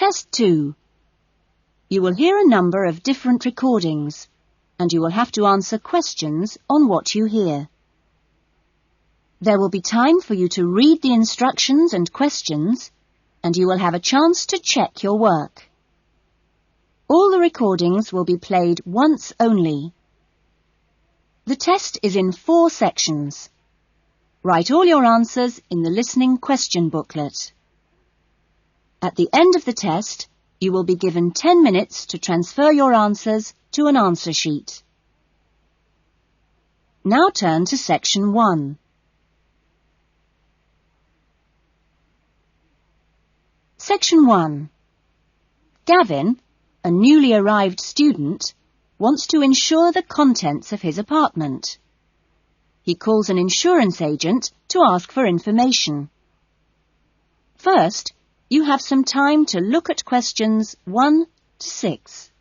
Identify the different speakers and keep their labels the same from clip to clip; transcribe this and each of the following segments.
Speaker 1: Test 2. You will hear a number of different recordings, and you will have to answer questions on what you hear. There will be time for you to read the instructions and questions, and you will have a chance to check your work. All the recordings will be played once only. The test is in 4 sections. Write all your answers in the listening question booklet. At the end of the test, you will be given 10 minutes to transfer your answers to an answer sheet. Now turn to Section 1. Section 1. Gavin, a newly arrived student, wants to insure the contents of his apartment. He calls an insurance agent to ask for information. First, you have some time to look at questions 1 to 6.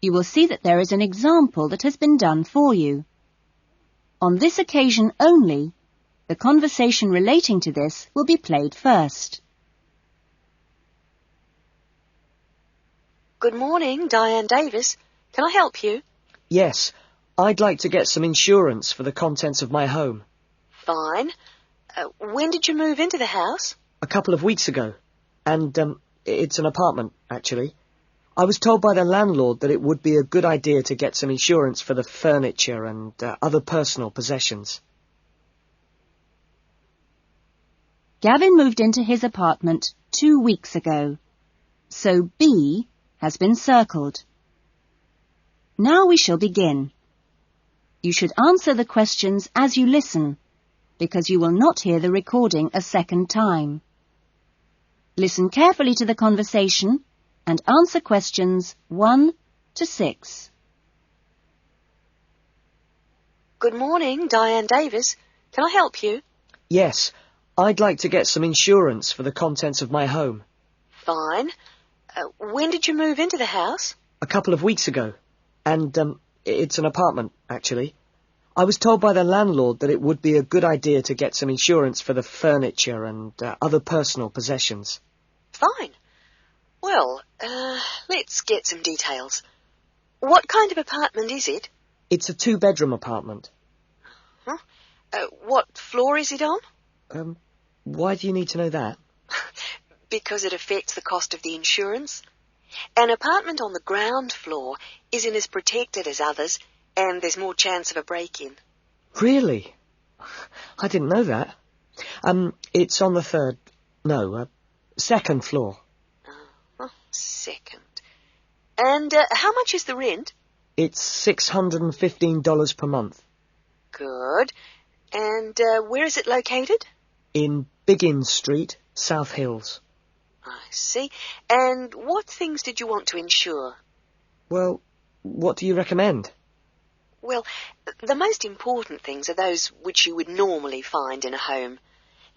Speaker 1: You will see that there is an example that has been done for you. On this occasion only, the conversation relating to this will be played first.
Speaker 2: Good morning, Diane Davis. Can I help you?
Speaker 3: Yes, I'd like to get some insurance for the contents of my home.
Speaker 2: Fine. When did you move into the house?
Speaker 3: A couple of weeks ago. And, it's an apartment, actually. I was told by the landlord that it would be a good idea to get some insurance for the furniture and other personal possessions.
Speaker 1: Gavin moved into his apartment 2 weeks ago, so B has been circled. Now we shall begin. You should answer the questions as you listen, because you will not hear the recording a second time. Listen carefully to the conversation and answer questions 1 to 6.
Speaker 2: Good morning, Diane Davis. Can I help you?
Speaker 3: Yes, I'd like to get some insurance for the contents of my home.
Speaker 2: Fine. When did you move into the house?
Speaker 3: A couple of weeks ago. And, it's an apartment, actually. I was told by the landlord that it would be a good idea to get some insurance for the furniture and other personal possessions.
Speaker 2: Fine. Well, let's get some details. What kind of apartment is it?
Speaker 3: It's a 2-bedroom apartment.
Speaker 2: Huh? What floor is it on?
Speaker 3: Why do you need to know that?
Speaker 2: Because it affects the cost of the insurance. An apartment on the ground floor isn't as protected as others, and there's more chance of a break-in.
Speaker 3: Really? I didn't know that. It's on the second floor.
Speaker 2: Second. And how much is the rent?
Speaker 3: It's $615 per month.
Speaker 2: Good. And where is it located?
Speaker 3: In Biggin Street, South Hills.
Speaker 2: I see. And what things did you want to insure?
Speaker 3: Well, what do you recommend?
Speaker 2: Well, the most important things are those which you would normally find in a home.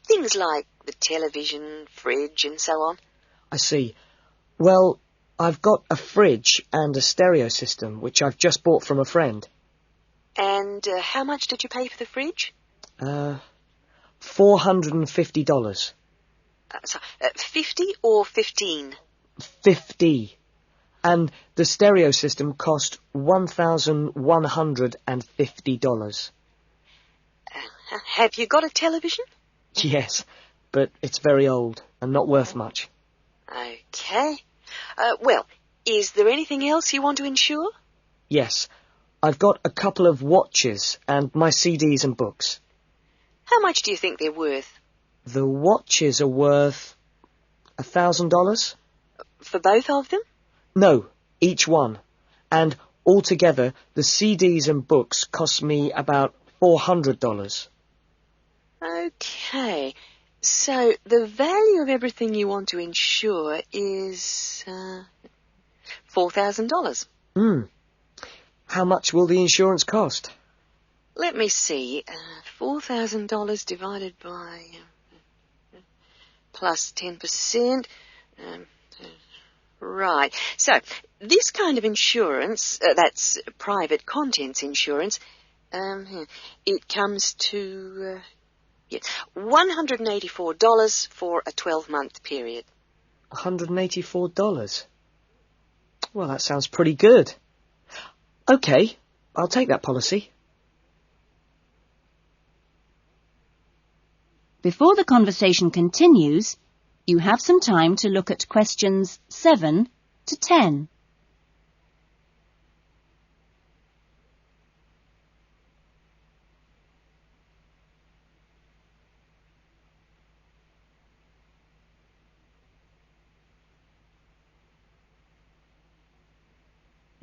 Speaker 2: Things like the television, fridge, and so on.
Speaker 3: I see. Well, I've got a fridge and a stereo system, which I've just bought from a friend.
Speaker 2: And how much did you pay for the fridge?
Speaker 3: $450.
Speaker 2: 50 or 15?
Speaker 3: 50. And the stereo system cost $1,150.
Speaker 2: Have you got a television?
Speaker 3: Yes, but it's very old and not worth much.
Speaker 2: Okay. Well, is there anything else you want to insure?
Speaker 3: Yes. I've got a couple of watches and my CDs and books.
Speaker 2: How much do you think they're worth?
Speaker 3: The watches are worth $1,000.
Speaker 2: For both of them?
Speaker 3: No, each one. And altogether, the CDs and books cost me about $400.
Speaker 2: Okay. So the value of everything you want to insure is $4,000.
Speaker 3: How much will the insurance cost?
Speaker 2: Let me see. $4,000 divided by plus 10%. Right. So, this kind of insurance, that's private contents insurance, it comes to $184 for a 12-month period.
Speaker 3: $184? Well, that sounds pretty good. Okay, I'll take that policy.
Speaker 1: Before the conversation continues, you have some time to look at questions 7 to 10.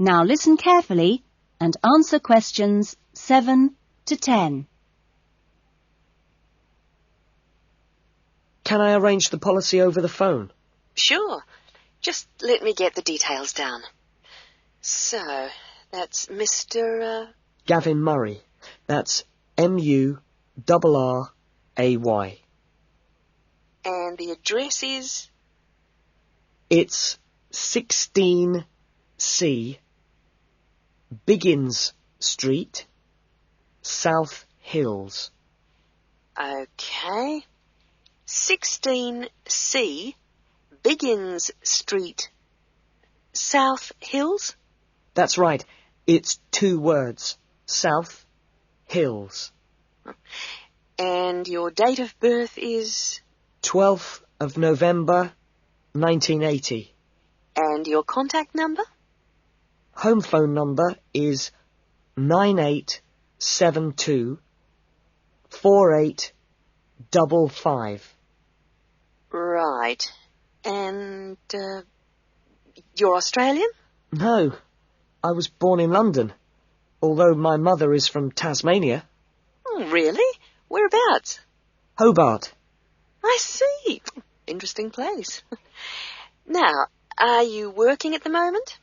Speaker 1: Now listen carefully and answer questions 7 to 10.
Speaker 3: Can I arrange the policy over the phone?
Speaker 2: Sure. Just let me get the details down. So, that's Mr.
Speaker 3: Gavin Murray. That's Murray.
Speaker 2: And the address is?
Speaker 3: It's 16C, Biggins Street, South Hills.
Speaker 2: Okay. 16C, Biggins Street, South Hills?
Speaker 3: That's right. It's 2 words. South Hills.
Speaker 2: And your date of birth is?
Speaker 3: 12th of November, 1980.
Speaker 2: And your contact number?
Speaker 3: Home phone number is 9872 4855.
Speaker 2: Right. And, you're Australian?
Speaker 3: No, I was born in London, although my mother is from Tasmania.
Speaker 2: Oh, really? Whereabouts?
Speaker 3: Hobart.
Speaker 2: I see. Interesting place. Now, are you working at the moment?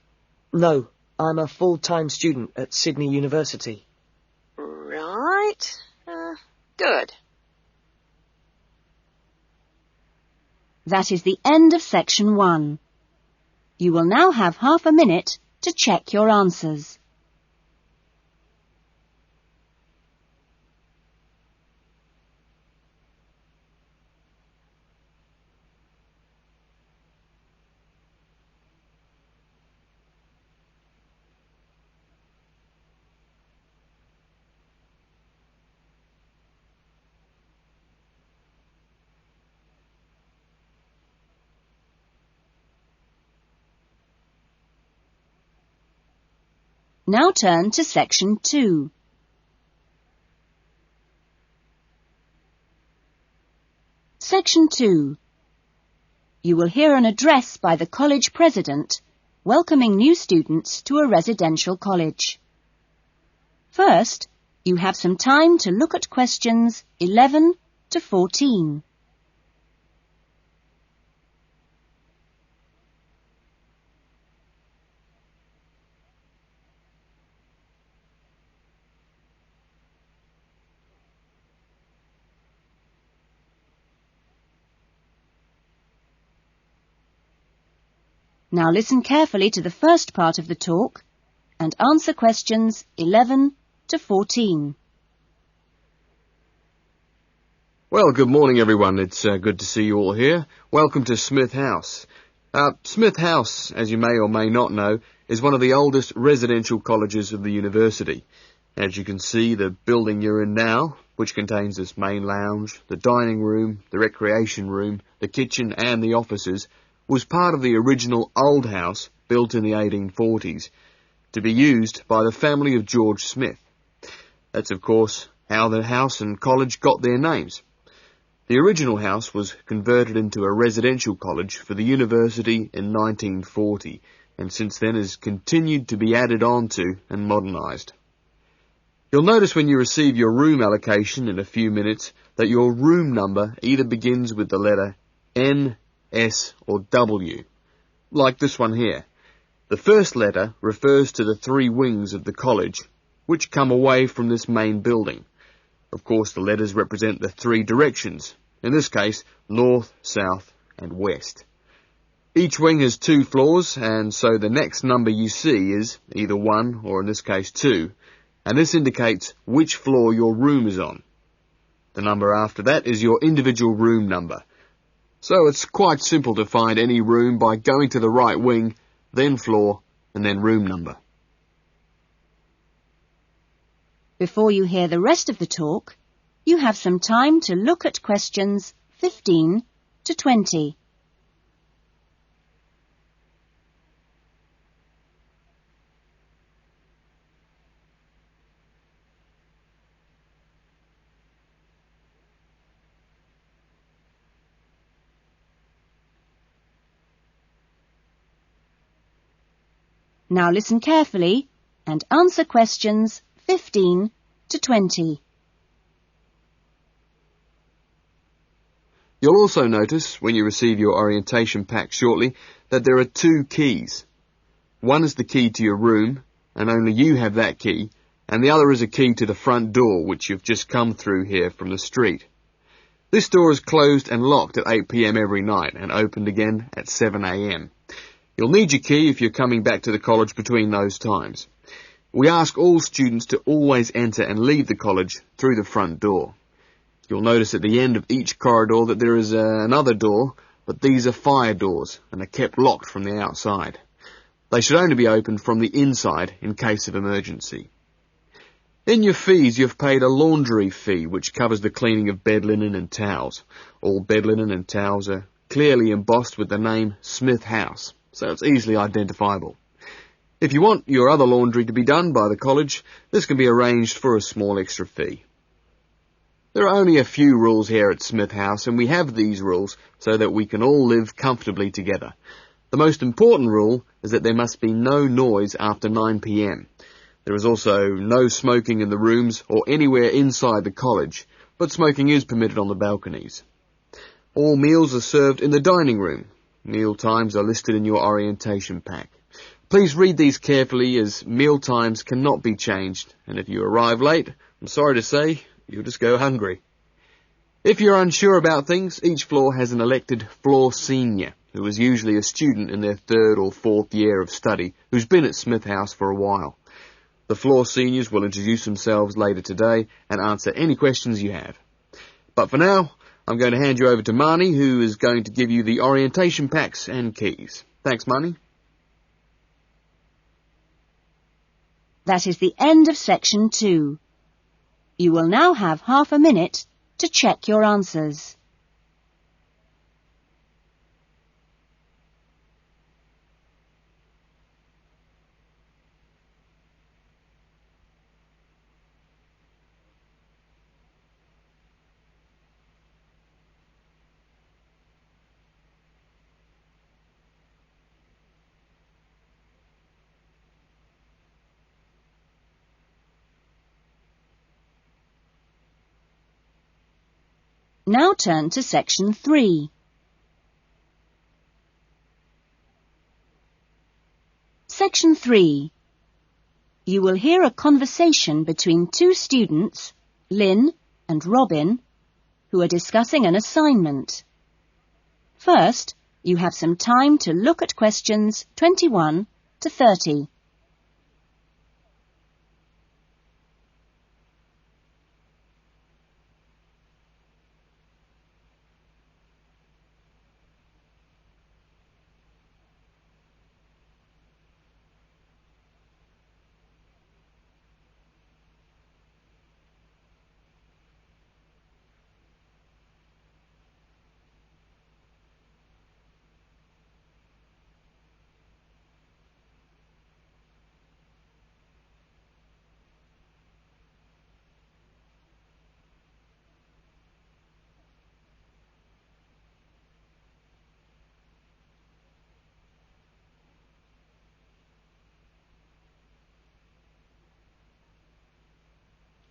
Speaker 3: No, I'm a full-time student at Sydney University.
Speaker 2: Right. Good.
Speaker 1: That is the end of section 1. You will now have half a minute to check your answers. Now turn to section 2. Section 2. You will hear an address by the college president welcoming new students to a residential college. First, you have some time to look at questions 11 to 14. Now listen carefully to the first part of the talk and answer questions 11 to 14.
Speaker 4: Well, good morning, everyone. It's good to see you all here. Welcome to Smith House. Smith House, as you may or may not know, is one of the oldest residential colleges of the university. As you can see, the building you're in now, which contains this main lounge, the dining room, the recreation room, the kitchen and the offices, was part of the original old house built in the 1840s, to be used by the family of George Smith. That's, of course, how the house and college got their names. The original house was converted into a residential college for the university in 1940, and since then has continued to be added on to and modernised. You'll notice when you receive your room allocation in a few minutes that your room number either begins with the letter N, S or W, like this one here. The first letter refers to the 3 wings of the college, which come away from this main building. Of course, the letters represent the 3 directions, in this case, north, south and west. Each wing has 2 floors, and so the next number you see is either 1 or in this case 2, and this indicates which floor your room is on. The number after that is your individual room number. So it's quite simple to find any room by going to the right wing, then floor, and then room number.
Speaker 1: Before you hear the rest of the talk, you have some time to look at questions 15 to 20. Now listen carefully and answer questions 15 to 20.
Speaker 4: You'll also notice, when you receive your orientation pack shortly, that there are 2 keys. One is the key to your room, and only you have that key, and the other is a key to the front door, which you've just come through here from the street. This door is closed and locked at 8 p.m. every night, and opened again at 7 a.m. You'll need your key if you're coming back to the college between those times. We ask all students to always enter and leave the college through the front door. You'll notice at the end of each corridor that there is another door, but these are fire doors and are kept locked from the outside. They should only be opened from the inside in case of emergency. In your fees, you've paid a laundry fee, which covers the cleaning of bed linen and towels. All bed linen and towels are clearly embossed with the name Smith House, so it's easily identifiable. If you want your other laundry to be done by the college, this can be arranged for a small extra fee. There are only a few rules here at Smith House, and we have these rules so that we can all live comfortably together. The most important rule is that there must be no noise after 9 p.m. There is also no smoking in the rooms or anywhere inside the college, but smoking is permitted on the balconies. All meals are served in the dining room. Meal times are listed in your orientation pack. Please read these carefully, as meal times cannot be changed, and if you arrive late, I'm sorry to say, you'll just go hungry. If you're unsure about things, each floor has an elected floor senior, who is usually a student in their 3rd or 4th year of study, who's been at Smith House for a while. The floor seniors will introduce themselves later today and answer any questions you have. But for now, I'm going to hand you over to Marnie, who is going to give you the orientation packs and keys. Thanks, Marnie.
Speaker 1: That is the end of section 2. You will now have half a minute to check your answers. Now turn to section 3. Section 3. You will hear a conversation between 2 students, Lynn and Robin, who are discussing an assignment. First, you have some time to look at questions 21 to 30.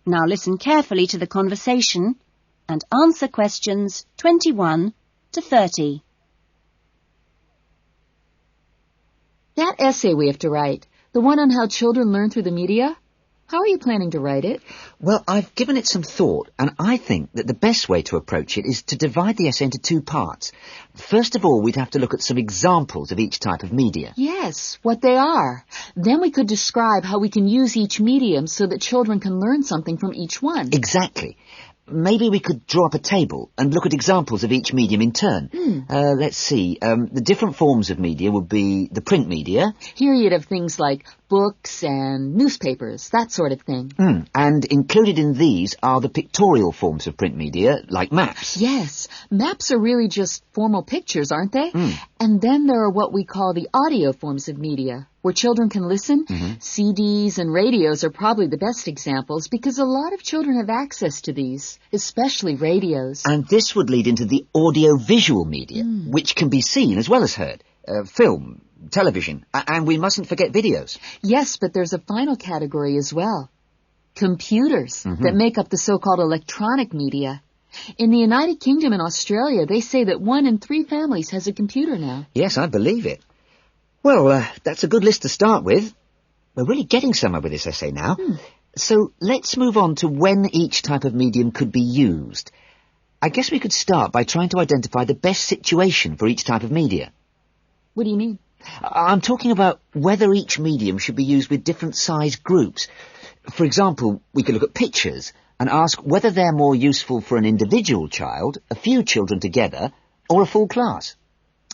Speaker 1: Now listen carefully to the conversation and answer questions 21 to 30.
Speaker 5: That essay we have to write, the one on how children learn through the media, How are you planning to write it?
Speaker 6: Well, I've given it some thought, and I think that the best way to approach it is to divide the essay into two parts. First of all, we'd have to look at some examples of each type of media.
Speaker 5: Yes, what they are. Then we could describe how we can use each medium so that children can learn something from each one.
Speaker 6: Exactly. Maybe we could draw up a table and look at examples of each medium in turn. Let's see. The different forms of media would be the print media.
Speaker 5: Here you'd have things like books and newspapers, that sort of thing.
Speaker 6: And included in these are the pictorial forms of print media, like maps.
Speaker 5: Yes, maps are really just formal pictures, aren't they? And then there are what we call the audio forms of media, where children can listen. CDs and radios are probably the best examples because a lot of children have access to these, especially radios.
Speaker 6: And this would lead into the audio-visual media, which can be seen as well as heard. Film, television, and we mustn't forget videos.
Speaker 5: Yes, but there's a final category as well. Computers that make up the so-called electronic media. In the United Kingdom and Australia, they say that 1 in 3 families has a computer now.
Speaker 6: Yes, I believe it. Well, that's a good list to start with. We're really getting somewhere with this essay now. So let's move on to when each type of medium could be used. I guess we could start by trying to identify the best situation for each type of media.
Speaker 5: What do you mean?
Speaker 6: I'm talking about whether each medium should be used with different size groups. For example, we could look at pictures and ask whether they're more useful for an individual child, a few children together, or a full class.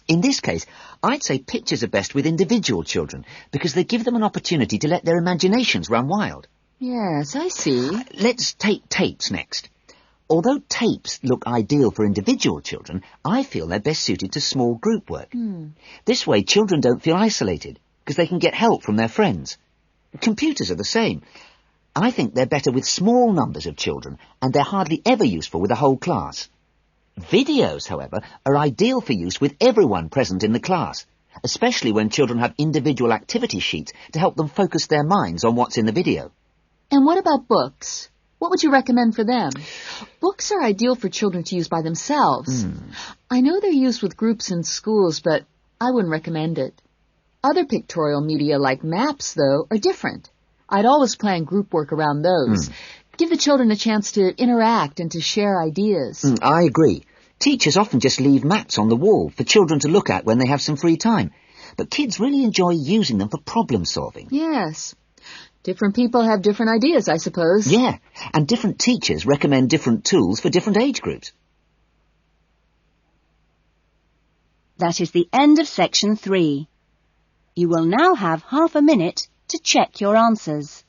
Speaker 6: In this case, I'd say pictures are best with individual children because they give them an opportunity to let their imaginations run wild.
Speaker 5: Yes, I see.
Speaker 6: Let's take tapes next. Although tapes look ideal for individual children, I feel they're best suited to small group work. This way, children don't feel isolated because they can get help from their friends. Computers are the same. I think they're better with small numbers of children, and they're hardly ever useful with a whole class. Videos, however, are ideal for use with everyone present in the class, especially when children have individual activity sheets to help them focus their minds on what's in the video.
Speaker 5: And what about books? What would you recommend for them? Books are ideal for children to use by themselves. I know they're used with groups in schools, but I wouldn't recommend it. Other pictorial media like maps, though, are different. I'd always plan group work around those. Give the children a chance to interact and to share ideas.
Speaker 6: I agree. Teachers often just leave maps on the wall for children to look at when they have some free time. But kids really enjoy using them for problem solving.
Speaker 5: Yes. Different people have different ideas, I suppose.
Speaker 6: Yeah, and different teachers recommend different tools for different age groups.
Speaker 1: That is the end of section 3. You will now have half a minute to check your answers.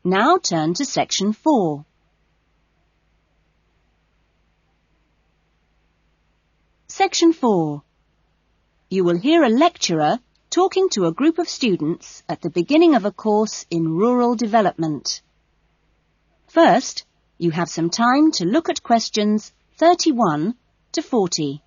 Speaker 1: Now turn to section 4. Section 4. You will hear a lecturer talking to a group of students at the beginning of a course in rural development. First, you have some time to look at questions 31 to 40.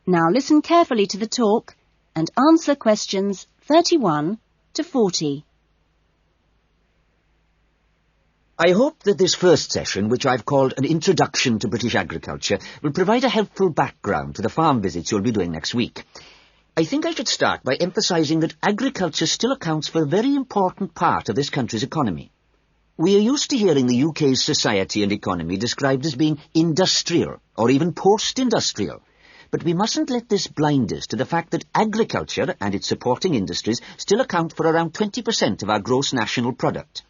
Speaker 1: Now listen carefully to the talk and answer questions 31 to 40.
Speaker 6: I hope that this first session, which I've called An Introduction to British Agriculture, will provide a helpful background to the farm visits you'll be doing next week. I think I should start by emphasising that agriculture still accounts for a very important part of this country's economy. We are used to hearing the UK's society and economy described as being industrial or even post-industrial, but we mustn't let this blind us to the fact that agriculture and its supporting industries still account for around 20% of our gross national product.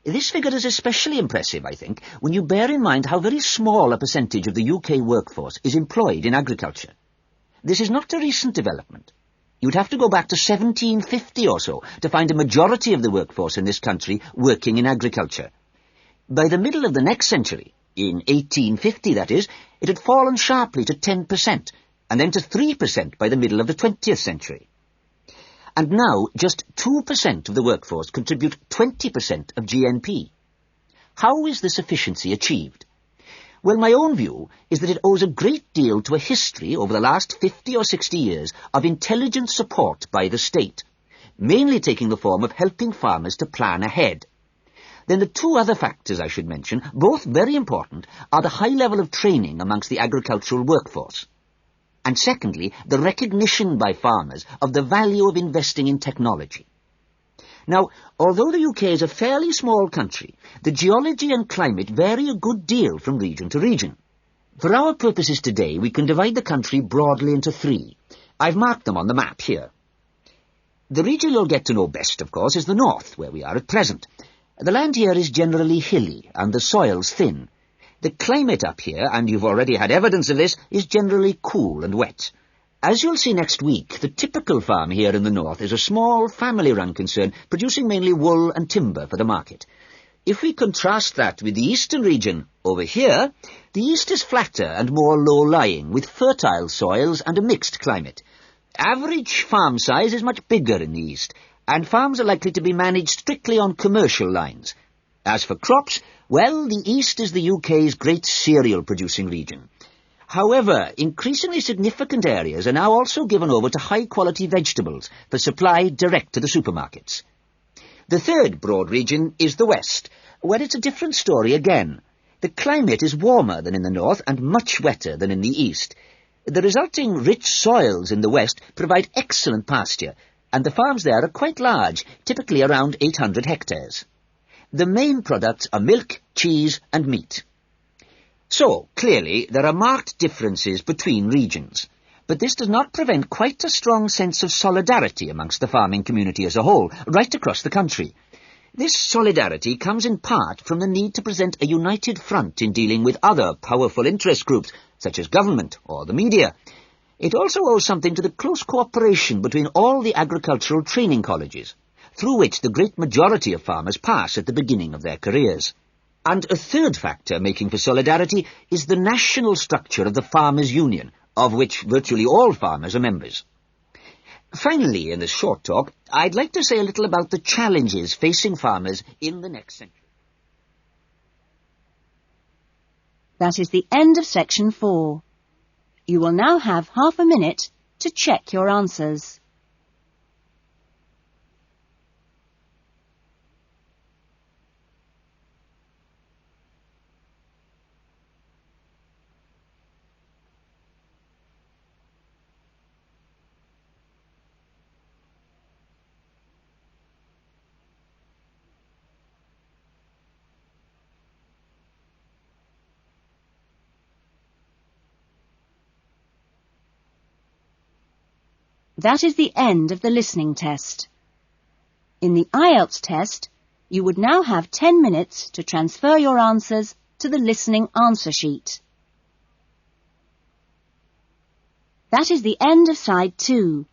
Speaker 6: This figure is especially impressive, I think, when you bear in mind how very small a percentage of the UK workforce is employed in agriculture. This is not a recent development. You'd have to go back to 1750 or so to find a majority of the workforce in this country working in agriculture. By the middle of the next century, in 1850 that is, it had fallen sharply to 10%, and then to 3% by the middle of the 20th century. And now just 2% of the workforce contribute 20% of GNP. How is this efficiency achieved? Well, my own view is that it owes a great deal to a history over the last 50 or 60 years of intelligent support by the state, mainly taking the form of helping farmers to plan ahead. Then the two other factors I should mention, both very important, are the high level of training amongst the agricultural workforce, and secondly, the recognition by farmers of the value of investing in technology. Now, although the UK is a fairly small country, the geology and climate vary a good deal from region to region. For our purposes today, we can divide the country broadly into three. I've marked them on the map here. The region you'll get to know best, of course, is the north, where we are at present. The land here is generally hilly, and the soil's thin. The climate up here, and you've already had evidence of this, is generally cool and wet. As you'll see next week, the typical farm here in the north is a small, family-run concern, producing mainly wool and timber for the market. If we contrast that with the eastern region, over here, the east is flatter and more low-lying, with fertile soils and a mixed climate. Average farm size is much bigger in the east, and farms are likely to be managed strictly on commercial lines. As for crops, well, the east is the UK's great cereal-producing region. However, increasingly significant areas are now also given over to high-quality vegetables for supply direct to the supermarkets. The third broad region is the west, where it's a different story again. The climate is warmer than in the north and much wetter than in the east. The resulting rich soils in the west provide excellent pasture, and the farms there are quite large, typically around 800 hectares. The main products are milk, cheese and meat. So, clearly, there are marked differences between regions, but this does not prevent quite a strong sense of solidarity amongst the farming community as a whole, right across the country. This solidarity comes in part from the need to present a united front in dealing with other powerful interest groups, such as government or the media. It also owes something to the close cooperation between all the agricultural training colleges, through which the great majority of farmers pass at the beginning of their careers. And a third factor making for solidarity is the national structure of the Farmers' Union, of which virtually all farmers are members. Finally, in this short talk, I'd like to say a little about the challenges facing farmers in the next century.
Speaker 1: That is the end of section 4. You will now have half a minute to check your answers. That is the end of the listening test. In the IELTS test, you would now have 10 minutes to transfer your answers to the listening answer sheet. That is the end of side 2.